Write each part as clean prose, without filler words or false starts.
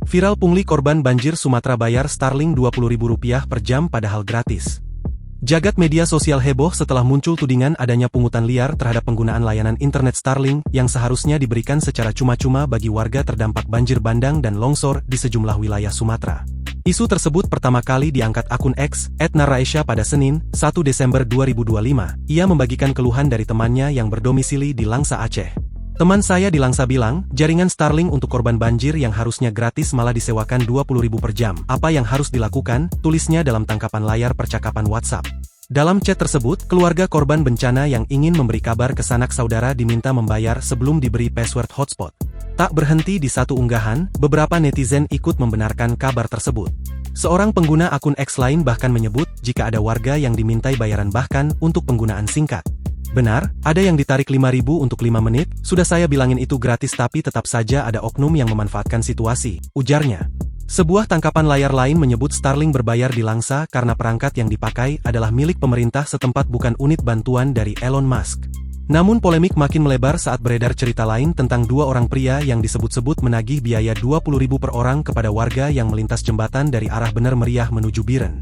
Viral pungli korban banjir Sumatera bayar Starlink Rp20.000 per jam padahal gratis. Jagat media sosial heboh setelah muncul tudingan adanya pungutan liar terhadap penggunaan layanan internet Starlink yang seharusnya diberikan secara cuma-cuma bagi warga terdampak banjir bandang dan longsor di sejumlah wilayah Sumatera. Isu tersebut pertama kali diangkat akun X @Naraesha pada Senin, 1 Desember 2025. Ia membagikan keluhan dari temannya yang berdomisili di Langsa, Aceh. Teman saya di Langsa bilang, jaringan Starlink untuk korban banjir yang harusnya gratis malah disewakan Rp20.000 per jam. Apa yang harus dilakukan? Tulisnya dalam tangkapan layar percakapan WhatsApp. Dalam chat tersebut, keluarga korban bencana yang ingin memberi kabar ke sanak saudara diminta membayar sebelum diberi password hotspot. Tak berhenti di satu unggahan, beberapa netizen ikut membenarkan kabar tersebut. Seorang pengguna akun X lain bahkan menyebut, jika ada warga yang dimintai bayaran bahkan untuk penggunaan singkat. Benar, ada yang ditarik Rp5.000 untuk 5 menit, sudah saya bilangin itu gratis tapi tetap saja ada oknum yang memanfaatkan situasi, ujarnya. Sebuah tangkapan layar lain menyebut Starlink berbayar di Langsa karena perangkat yang dipakai adalah milik pemerintah setempat bukan unit bantuan dari Elon Musk. Namun polemik makin melebar saat beredar cerita lain tentang dua orang pria yang disebut-sebut menagih biaya Rp20.000 per orang kepada warga yang melintas jembatan dari arah Bener Meriah menuju Biren.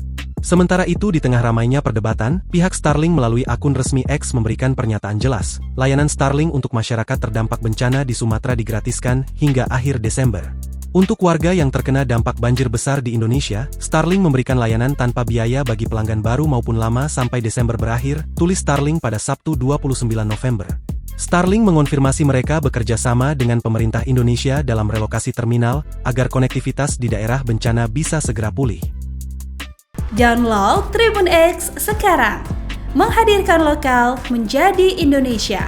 Sementara itu di tengah ramainya perdebatan, pihak Starlink melalui akun resmi X memberikan pernyataan jelas, layanan Starlink untuk masyarakat terdampak bencana di Sumatera digratiskan hingga akhir Desember. Untuk warga yang terkena dampak banjir besar di Indonesia, Starlink memberikan layanan tanpa biaya bagi pelanggan baru maupun lama sampai Desember berakhir, tulis Starlink pada Sabtu 29 November. Starlink mengonfirmasi mereka bekerja sama dengan pemerintah Indonesia dalam relokasi terminal, agar konektivitas di daerah bencana bisa segera pulih. Download Tribun X sekarang, menghadirkan lokal menjadi Indonesia.